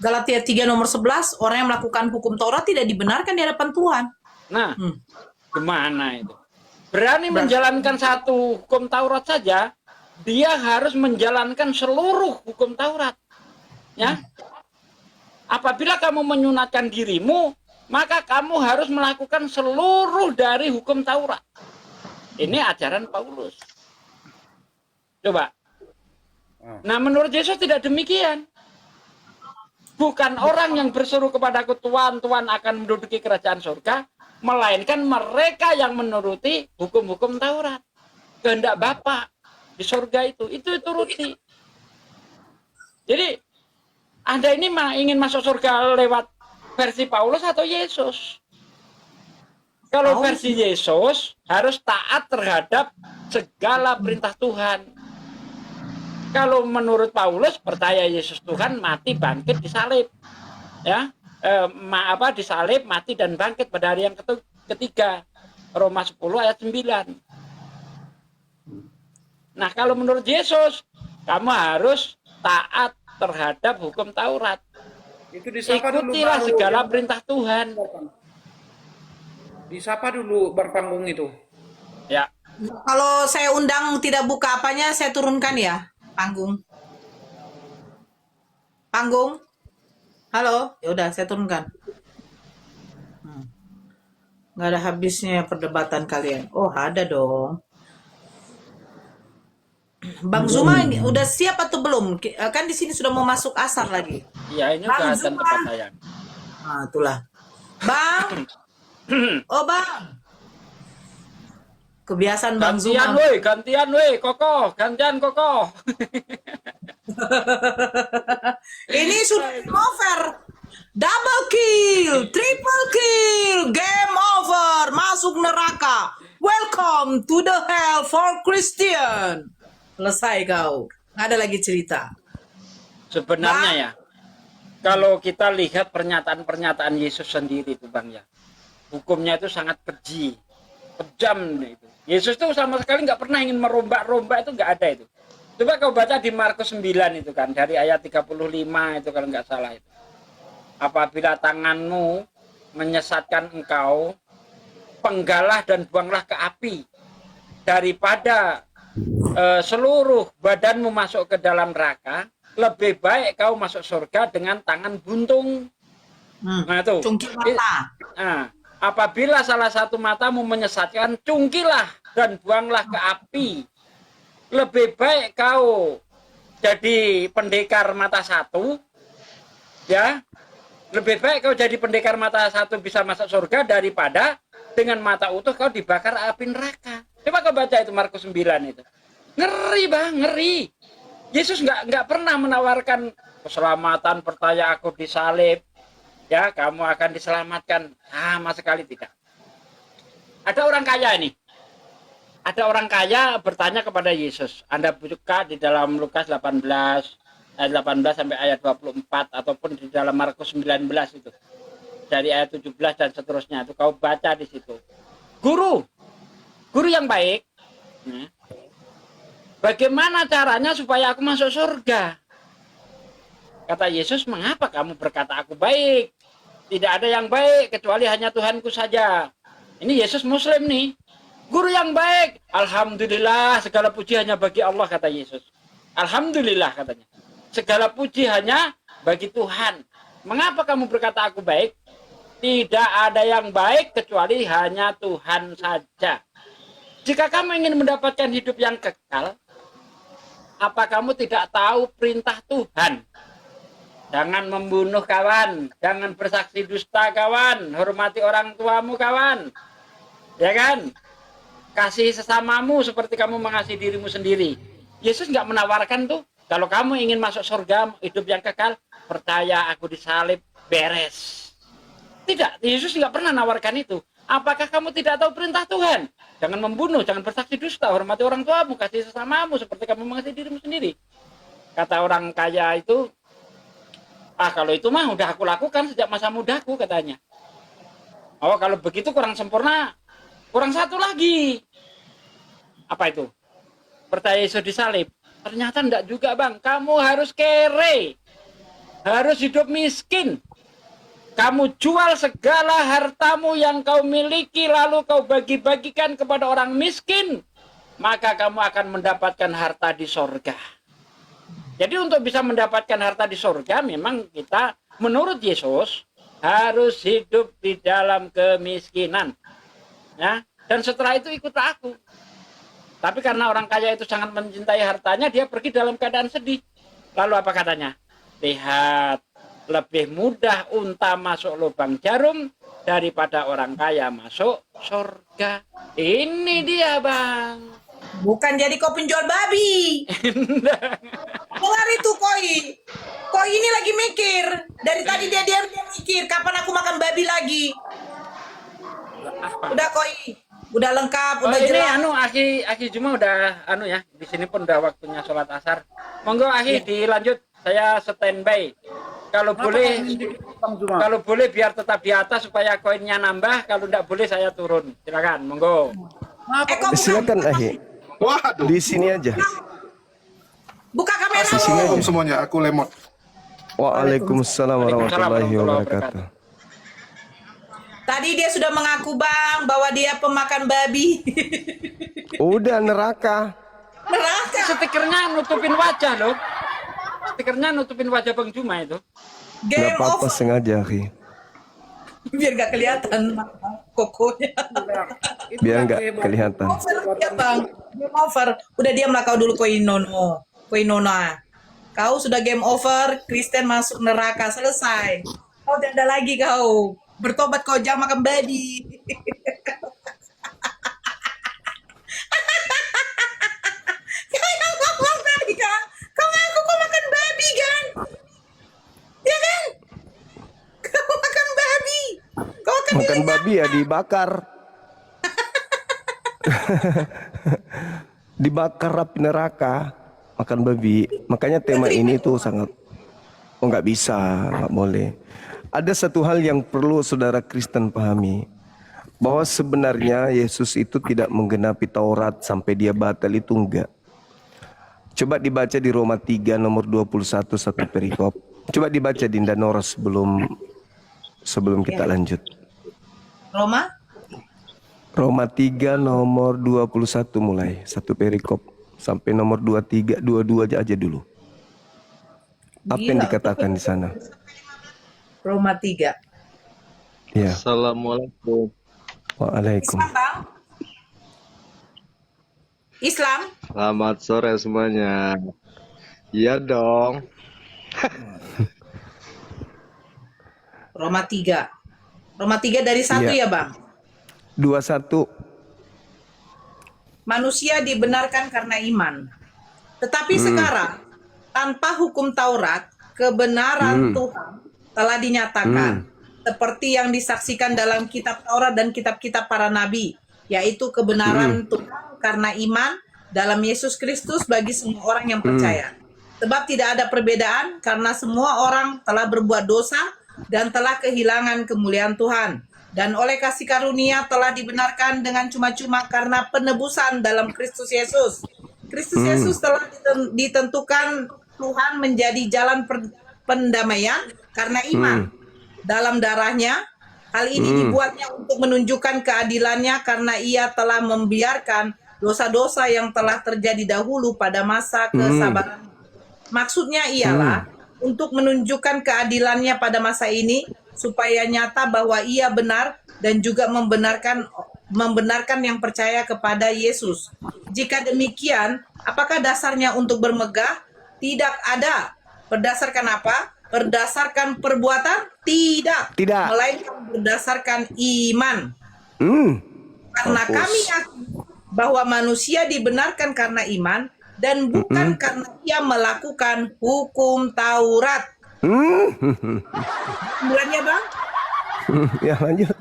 Galatia 3 nomor 11, orang yang melakukan hukum Taurat tidak dibenarkan di hadapan Tuhan. Nah, Hmm. gimana itu? Berani Berarti- menjalankan satu hukum Taurat saja, dia harus menjalankan seluruh hukum Taurat. Ya. Apabila kamu menyunatkan dirimu, maka kamu harus melakukan seluruh dari hukum Taurat. Ini ajaran Paulus. Coba. Nah, menurut Yesus tidak demikian. Bukan orang yang berseru kepadaku, Tuhan, Tuhan akan menduduki kerajaan surga, melainkan mereka yang menuruti hukum-hukum Taurat. Kehendak Bapa di surga itu turuti. Jadi, Anda ini ingin masuk surga lewat versi Paulus atau Yesus? Kalau versi Yesus, harus taat terhadap segala perintah Tuhan. Kalau menurut Paulus, percaya Yesus Tuhan, mati, bangkit, disalib. Ya, disalib, mati, dan bangkit pada hari yang ketiga. Roma 10 ayat 9. Nah, kalau menurut Yesus, kamu harus taat terhadap hukum Taurat. Itu disapa dulu Ikutilah baru segala yang perintah Tuhan. disapa dulu berpanggung itu. Ya, Kalau saya undang tidak buka apanya, saya turunkan ya panggung. Panggung. Halo, ya udah saya turunkan. Nggak ada habisnya perdebatan kalian. Oh, ada dong. Bang Zuma ini udah siap atau belum? Kan di sini sudah mau masuk asar lagi. iya, ini Bang udah Zuma. tempat saya. Nah, itulah. Bang. Oh, Bang. Kebiasaan Bang Gantian, Zuma. gantian, kokoh, gantian, kokoh. Ini sudah over. Double kill, triple kill, game over, masuk neraka. Welcome to the hell for Christian. Selesai kau. Nggak ada lagi cerita. Sebenarnya ya, kalau kita lihat pernyataan-pernyataan Yesus sendiri itu Bang ya, hukumnya itu sangat keji, kejam itu. Yesus itu sama sekali nggak pernah ingin merombak-rombak, itu nggak ada itu. Coba kau baca di Markus 9 itu kan, dari ayat 35 itu kalau nggak salah itu. Apabila tanganmu menyesatkan engkau, penggalah dan buanglah ke api, daripada seluruh badanmu masuk ke dalam neraka, lebih baik kau masuk surga dengan tangan buntung. Nah itu. Cungkil mata. Nah, apabila salah satu matamu menyesatkan, cungkilah dan buanglah ke api. Lebih baik kau jadi pendekar mata satu, ya. Lebih baik kau jadi pendekar mata satu bisa masuk surga daripada dengan mata utuh kau dibakar api neraka. Coba kau baca itu Markus 9 itu. Ngeri Bang, ngeri. Yesus nggak pernah menawarkan keselamatan, percaya aku disalib, ya kamu akan diselamatkan. Sama sekali tidak. Ada orang kaya ini. Ada orang kaya bertanya kepada Yesus. Anda buka di dalam Lukas 18 ayat 18 sampai ayat 24 ataupun di dalam Markus 19 itu. Dari ayat 17 dan seterusnya itu kau baca di situ. Guru yang baik. Bagaimana caranya supaya aku masuk surga? Kata Yesus, mengapa kamu berkata aku baik? Tidak ada yang baik kecuali hanya Tuhanku saja. Ini Yesus Muslim nih. Guru yang baik. Alhamdulillah, segala puji hanya bagi Allah, kata Yesus. Alhamdulillah, katanya. Segala puji hanya bagi Tuhan. Mengapa kamu berkata aku baik? Tidak ada yang baik kecuali hanya Tuhan saja. Jika kamu ingin mendapatkan hidup yang kekal, apa kamu tidak tahu perintah Tuhan? Jangan membunuh kawan, jangan bersaksi dusta kawan, hormati orang tuamu kawan. Ya kan? Kasih sesamamu seperti kamu mengasihi dirimu sendiri. Yesus nggak menawarkan tuh, kalau kamu ingin masuk surga, hidup yang kekal, percaya aku disalib, beres. Tidak, Yesus nggak pernah nawarkan itu. Apakah kamu tidak tahu perintah Tuhan? Jangan membunuh, jangan bersaksi dusta, hormati orang tuamu, kasih sesamamu seperti kamu mengasihi dirimu sendiri. Kata orang kaya itu, kalau itu mah udah aku lakukan sejak masa mudaku, katanya. Oh, kalau begitu kurang sempurna, kurang satu lagi. Apa itu? Percaya Yesus disalib. Ternyata enggak juga Bang, kamu harus kere. harus hidup miskin. Kamu jual segala hartamu yang kau miliki lalu kau bagi-bagikan kepada orang miskin, maka kamu akan mendapatkan harta di sorga. Jadi untuk bisa mendapatkan harta di sorga, memang kita menurut Yesus harus hidup di dalam kemiskinan. Ya, dan setelah itu ikut aku. Tapi karena orang kaya itu sangat mencintai hartanya, dia pergi dalam keadaan sedih. Lalu apa katanya? Lihat, lebih mudah unta masuk lubang jarum daripada orang kaya masuk surga. Ini dia, Bang. Bukan jadi kau penjual babi. Dengar itu Koi. Koi ini lagi mikir. Dari tadi dia mikir kapan aku makan babi lagi. Udah Koi. Udah lengkap, Oh, udah ini jelas. Aki Juma udah ya. Di sini pun udah waktunya sholat asar. Monggo Aki dilanjut. Saya standby. Kalau boleh Bang Juma. kalau boleh biar tetap di atas supaya koinnya nambah. Kalau tidak boleh saya turun. Silakan, monggo. Kau Silakan Ahi. Waduh. Di sini aja. buka kamera. Di sini Assalamualaikum aja. semuanya, aku Lemot. Waalaikumsalam warahmatullahi wabarakatuh. Tadi dia sudah mengaku Bang bahwa dia pemakan babi. Udah neraka. Neraka. Stikernya nutupin wajah loh. Stikernya nutupin wajah Bang Juma itu. Gak Game apa-apa over. sengaja Ahi. Biar gak kelihatan kokonya. Biar nggak kelihatan. Over ya Bang. Game over. Udah diamlah kau dulu Koinono. Koinona. Kau sudah game over. Kristen masuk neraka. Selesai. Kau tidak ada lagi kau. Bertobat kau jangan makan babi. Kau yang ngomong tadi kan. Kau ngaku kau makan babi kan. Ya kan? Kau makan babi. Kau akan Makan babi ya dibakar. Dibakar api neraka. Makan babi. Makanya tema ini tuh sangat. Oh nggak bisa, nggak boleh. Ada satu hal yang perlu saudara Kristen pahami. Bahwa sebenarnya Yesus itu tidak menggenapi Taurat sampai dia batal itu enggak. Coba dibaca di Roma 3 nomor 21 satu perikop. Coba dibaca Dinda Nora sebelum kita lanjut. Roma? Roma 3 nomor 21 mulai satu perikop sampai nomor 23 22 aja dulu. Apa yang Gila. dikatakan di sana? Roma 3. Ya. Assalamualaikum. Waalaikum. Islam, Bang? Islam? Selamat sore semuanya. Iya dong. Roma 3. Roma 3 dari 1 Iya. ya, Bang? 21. Manusia dibenarkan karena iman. Tetapi sekarang, tanpa hukum Taurat, kebenaran Tuhan telah dinyatakan. Seperti yang disaksikan dalam kitab Taurat dan kitab-kitab para nabi. Yaitu kebenaran Tuhan karena iman dalam Yesus Kristus bagi semua orang yang percaya. Sebab tidak ada perbedaan karena semua orang telah berbuat dosa dan telah kehilangan kemuliaan Tuhan. Dan oleh kasih karunia telah dibenarkan dengan cuma-cuma karena penebusan dalam Kristus Yesus. Kristus Yesus telah ditentukan Tuhan menjadi jalan pendamaian karena iman dalam darahnya. Hal ini dibuatnya untuk menunjukkan keadilannya karena ia telah membiarkan dosa-dosa yang telah terjadi dahulu pada masa kesabaran. Maksudnya ialah untuk menunjukkan keadilannya pada masa ini supaya nyata bahwa ia benar dan juga membenarkan yang percaya kepada Yesus. Jika demikian, apakah dasarnya untuk bermegah? Tidak ada. Berdasarkan apa? Berdasarkan perbuatan? Tidak. Tidak. Melainkan berdasarkan iman. Karena Mampus. kami yakin bahwa manusia dibenarkan karena iman dan bukan karena ia melakukan hukum Taurat. Bulannya Bang? Ya lanjut.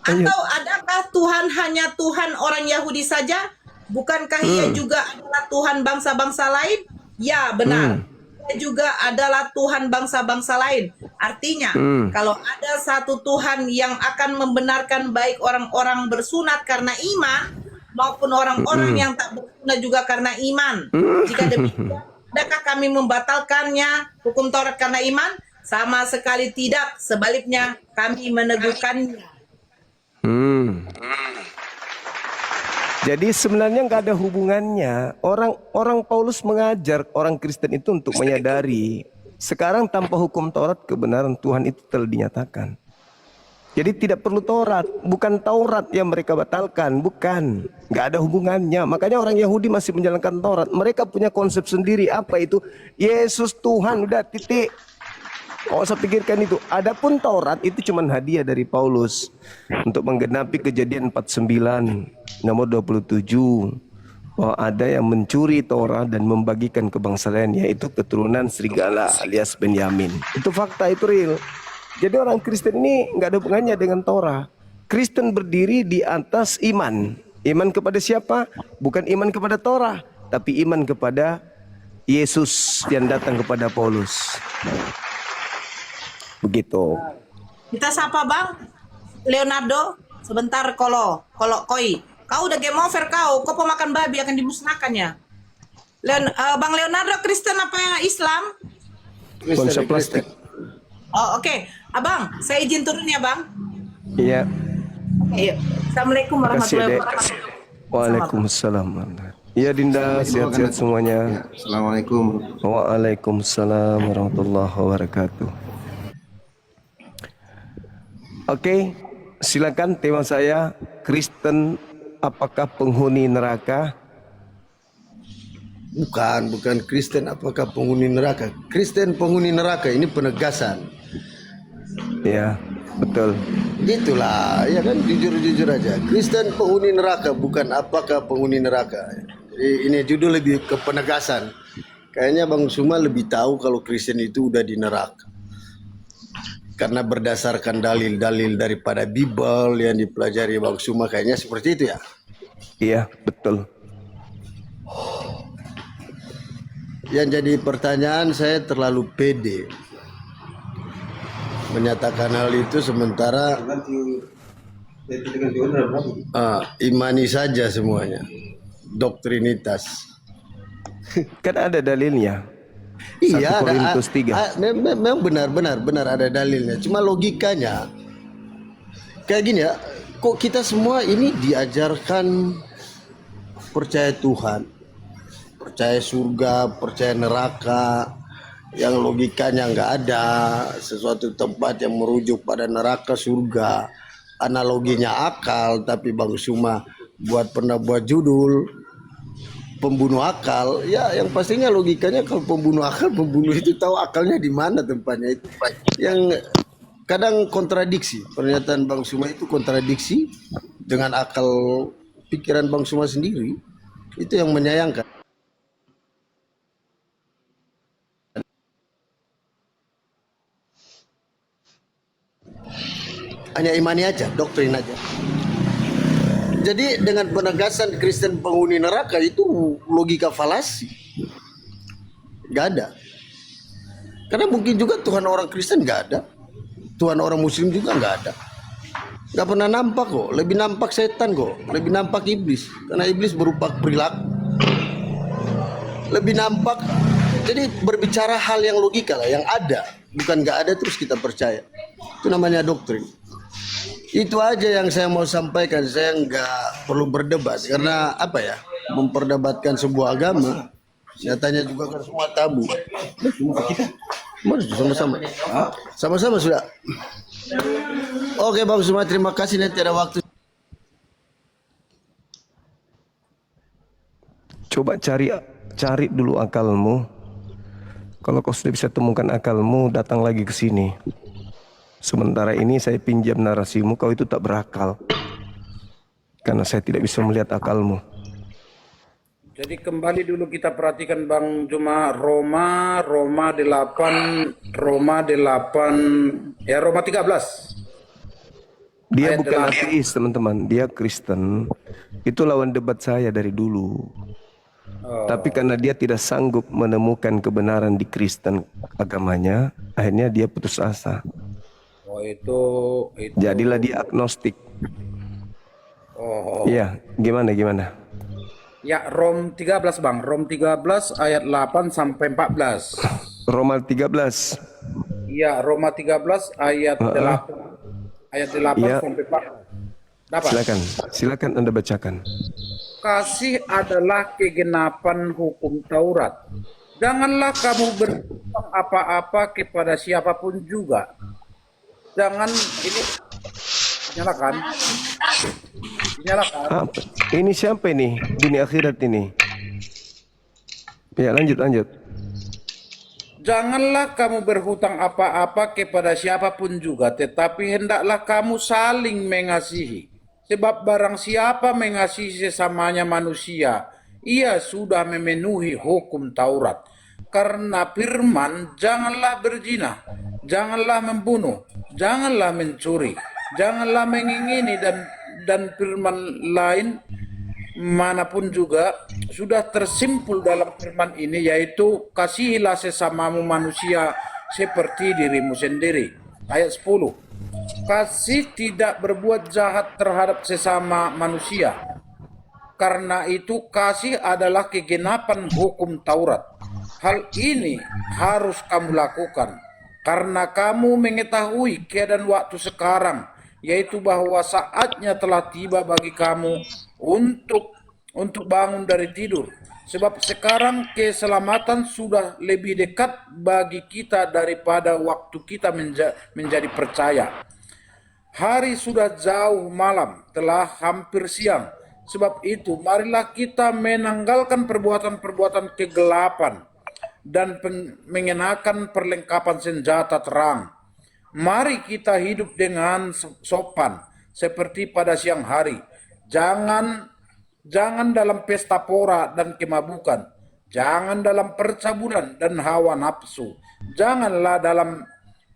Atau adakah Tuhan hanya Tuhan orang Yahudi saja? Bukankah ia juga adalah Tuhan bangsa-bangsa lain? Ya, benar. Ia juga adalah Tuhan bangsa-bangsa lain. Artinya, kalau ada satu Tuhan yang akan membenarkan baik orang-orang bersunat karena iman, maupun orang-orang yang tak bersunat juga karena iman. Jika demikian, Adakah kami membatalkannya hukum Taurat karena iman? Sama sekali tidak. Sebaliknya kami meneguhkannya. Jadi sebenarnya nggak ada hubungannya. Orang Paulus mengajar orang Kristen itu untuk menyadari sekarang tanpa hukum Taurat kebenaran Tuhan itu telah dinyatakan. Jadi tidak perlu Taurat, bukan Taurat yang mereka batalkan, bukan. Nggak ada hubungannya. Makanya orang Yahudi masih menjalankan Taurat. Mereka punya konsep sendiri. Apa itu? Yesus Tuhan, udah titik. Kau usah pikirkan itu. Adapun Taurat itu cuma hadiah dari Paulus untuk menggenapi Kejadian 49 nomor 27 bahwa ada yang mencuri Taurat dan membagikan ke bangsa lain, yaitu keturunan serigala alias Benyamin. Itu fakta, itu real. Jadi orang Kristen ini nggak ada hubungannya dengan Taurat. Kristen berdiri di atas iman. Iman kepada siapa? Bukan iman kepada Taurat, tapi iman kepada Yesus yang datang kepada Paulus. Begitu. Kita sapa Bang Leonardo. Sebentar kalau koi. Kau udah game over kau. Kau pemakan babi akan dimusnahkannya. Bang Leonardo Kristen apa Islam? Konsep plastik. Oh oke. Abang, saya izin turun ya Bang. Iya. Iya. Assalamualaikum warahmatullahi Dek. wabarakatuh. Waalaikumsalam. Iya Dinda, sehat-sehat semuanya. Assalamualaikum. Waalaikumsalam warahmatullahi wabarakatuh. Oke, silakan tema saya, Kristen apakah penghuni neraka? Bukan Kristen apakah penghuni neraka. Kristen penghuni neraka ini penegasan. Ya, betul. Gitulah, ya kan, jujur-jujur aja. Kristen penghuni neraka, bukan apakah penghuni neraka. Jadi ini judul lebih ke penegasan. Kayaknya Bang Suma lebih tahu kalau Kristen itu udah di neraka. Karena berdasarkan dalil-dalil daripada Bible yang dipelajari Bang Suma, kayaknya seperti itu ya. Iya, betul. Yang jadi pertanyaan, saya terlalu pede menyatakan hal itu, sementara imani saja semuanya, doktrinitas. Kan ada dalilnya. 1 Iya, Korintus 3. memang benar ada dalilnya. Cuma logikanya kayak gini ya, kok kita semua ini diajarkan percaya Tuhan, percaya surga, percaya neraka, yang logikanya nggak ada, sesuatu tempat yang merujuk pada neraka surga, analoginya akal. Tapi Bang Suma pernah buat judul pembunuh akal, ya yang pastinya logikanya kalau pembunuh akal, pembunuh itu tahu akalnya di mana tempatnya. Itu yang kadang kontradiksi, pernyataan Bang Suma itu kontradiksi dengan akal pikiran Bang Suma sendiri. Itu yang menyayangkan. Hanya imani aja, doktrin aja. Jadi dengan penegasan Kristen penghuni neraka itu logika falasi. Gak ada. Karena mungkin juga Tuhan orang Kristen gak ada. Tuhan orang Muslim juga gak ada. Gak pernah nampak kok. Lebih nampak setan kok. Lebih nampak iblis. Karena iblis berupa perilaku. Lebih nampak. Jadi berbicara hal yang logika lah, yang ada. Bukan gak ada terus kita percaya. Itu namanya doktrin. Itu aja yang saya mau sampaikan. Saya nggak perlu berdebat karena apa ya, memperdebatkan sebuah agama nyatanya juga kan semua tabu. Sama-sama sudah. Oke Bang Suma, terima kasih. Nanti ada waktu. Coba cari dulu akalmu. Kalau kau sudah bisa temukan akalmu, datang lagi ke sini. Sementara ini saya pinjam narasimu, kau itu tak berakal. Karena saya tidak bisa melihat akalmu. Jadi kembali dulu kita perhatikan Bang Juma, Roma 8, Roma 13. Dia Ayat bukan 8. ateis teman-teman, dia Kristen. Itu lawan debat saya dari dulu. Tapi karena dia tidak sanggup menemukan kebenaran di Kristen agamanya, akhirnya dia putus asa. Oh itu. Jadilah dia agnostik. Oh. Iya, gimana? Ya, Rom 13 Bang. Rom 13 ayat 8 sampai 14. Roma 13. Iya, Roma 13 ayat 8. Ayat 8 Iya, sampai 14. Dapat. silakan Anda bacakan. Kasih adalah kegenapan hukum Taurat. Janganlah kamu berhutang apa-apa kepada siapapun juga. Jangan ini nyalakan. Nyalakan. Apa? Ini siapa ini? Dunia akhirat ini. Ya, lanjut. Janganlah kamu berhutang apa-apa kepada siapapun juga, tetapi hendaklah kamu saling mengasihi. Sebab barang siapa mengasihi sesamanya manusia, ia sudah memenuhi hukum Taurat. Karena firman, janganlah berzina, janganlah membunuh, janganlah mencuri, janganlah mengingini dan firman lain manapun juga sudah tersimpul dalam firman ini, yaitu kasihilah sesamamu manusia seperti dirimu sendiri. Ayat 10. Kasih tidak berbuat jahat terhadap sesama manusia. Karena itu kasih adalah kegenapan hukum Taurat. Hal ini harus kamu lakukan karena kamu mengetahui keadaan waktu sekarang, yaitu bahwa saatnya telah tiba bagi kamu untuk bangun dari tidur. Sebab sekarang keselamatan sudah lebih dekat bagi kita daripada waktu kita menjadi percaya. Hari sudah jauh malam, telah hampir siang. Sebab itu marilah kita menanggalkan perbuatan-perbuatan kegelapan dan mengenakan perlengkapan senjata terang. Mari kita hidup dengan sopan seperti pada siang hari. Jangan dalam pesta pora dan kemabukan. Jangan dalam percabulan dan hawa nafsu. Janganlah dalam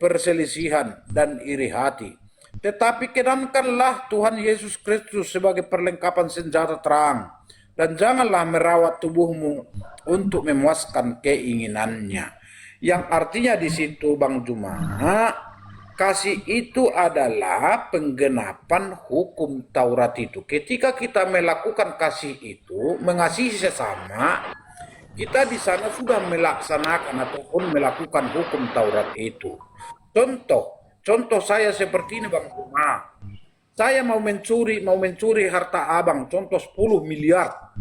perselisihan dan iri hati. Tetapi kenakanlah Tuhan Yesus Kristus sebagai perlengkapan senjata terang. Dan janganlah merawat tubuhmu untuk memuaskan keinginannya. Yang artinya di situ Bang Juma, kasih itu adalah penggenapan hukum Taurat itu. Ketika kita melakukan kasih itu, mengasihi sesama, kita di sana sudah melaksanakan ataupun melakukan hukum Taurat itu. Contoh saya seperti ini Bang Juma. Saya mau mencuri harta abang, contoh 10 miliar.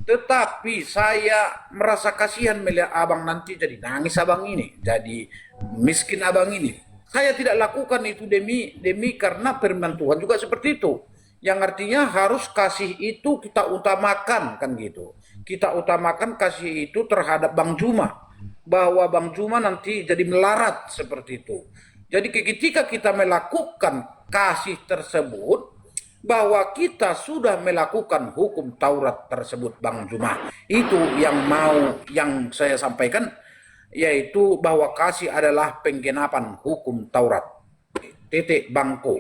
Tetapi saya merasa kasihan melihat abang nanti jadi nangis abang ini, jadi miskin abang ini. Saya tidak lakukan itu demi karena firman Tuhan juga seperti itu. Yang artinya harus kasih itu kita utamakan kan gitu. Kita utamakan kasih itu terhadap Bang Juma. Bahwa Bang Juma nanti jadi melarat seperti itu. Jadi ketika kita melakukan kasih tersebut, bahwa kita sudah melakukan hukum Taurat tersebut Bang Juma. Itu yang saya sampaikan, yaitu bahwa kasih adalah penggenapan hukum Taurat. Titik Bangko.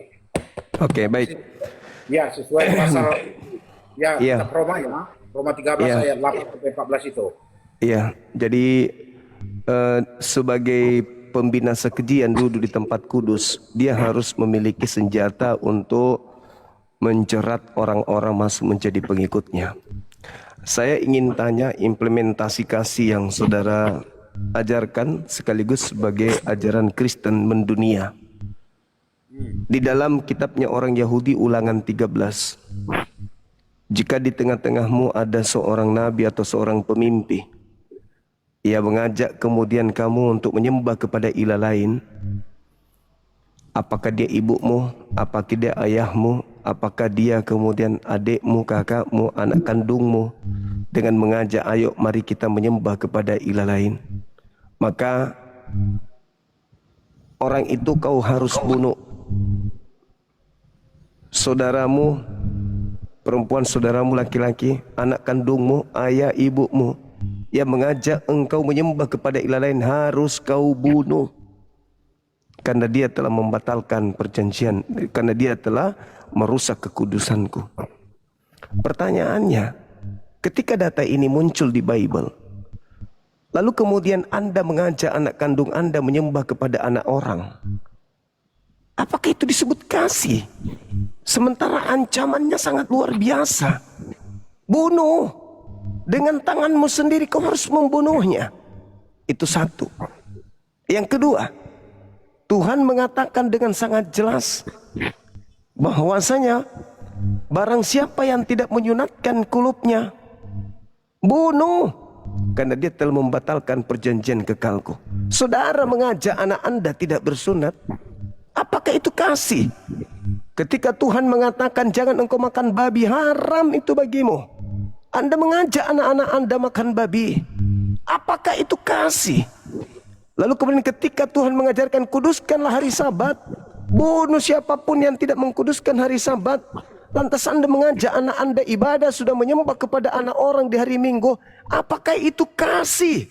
Oke, baik. Ya, sesuai pasal Iya. Roma ya. Roma 13 ayat 8 sampai 14 itu. Iya, jadi sebagai pembina sekeji yang duduk di tempat kudus, dia harus memiliki senjata untuk menjerat orang-orang masuk menjadi pengikutnya. Saya ingin tanya implementasi kasih yang saudara ajarkan sekaligus sebagai ajaran Kristen mendunia. Di dalam kitabnya orang Yahudi Ulangan 13. Jika di tengah-tengahmu ada seorang nabi atau seorang pemimpi, ia mengajak kemudian kamu untuk menyembah kepada ilah lain. Apakah dia ibumu? Apakah dia ayahmu? Apakah dia kemudian adikmu, kakakmu, anak kandungmu? Dengan mengajak, ayo mari kita menyembah kepada ilah lain. Maka orang itu kau harus bunuh. Saudaramu perempuan, saudaramu laki-laki, anak kandungmu, ayah ibumu yang mengajak engkau menyembah kepada ilah lain harus kau bunuh. Karena dia telah membatalkan perjanjian, karena dia telah merusak kekudusanku. Pertanyaannya, ketika data ini muncul di Bible, lalu kemudian Anda mengajak anak kandung Anda menyembah kepada anak orang, apakah itu disebut kasih? Sementara ancamannya sangat luar biasa. Bunuh. Dengan tanganmu sendiri kau harus membunuhnya. Itu satu. Yang kedua, Tuhan mengatakan dengan sangat jelas bahwasanya barang siapa yang tidak menyunatkan kulupnya, bunuh, karena dia telah membatalkan perjanjian kekalku. Saudara mengajak anak Anda tidak bersunat, apakah itu kasih? Ketika Tuhan mengatakan jangan engkau makan babi, haram itu bagimu, Anda mengajak anak-anak Anda makan babi, apakah itu kasih? Lalu kemudian ketika Tuhan mengajarkan kuduskanlah hari Sabat, bunuh siapapun yang tidak mengkuduskan hari Sabat. Lantas Anda mengajak anak Anda ibadah, sudah menyembah kepada anak orang di hari Minggu, apakah itu kasih?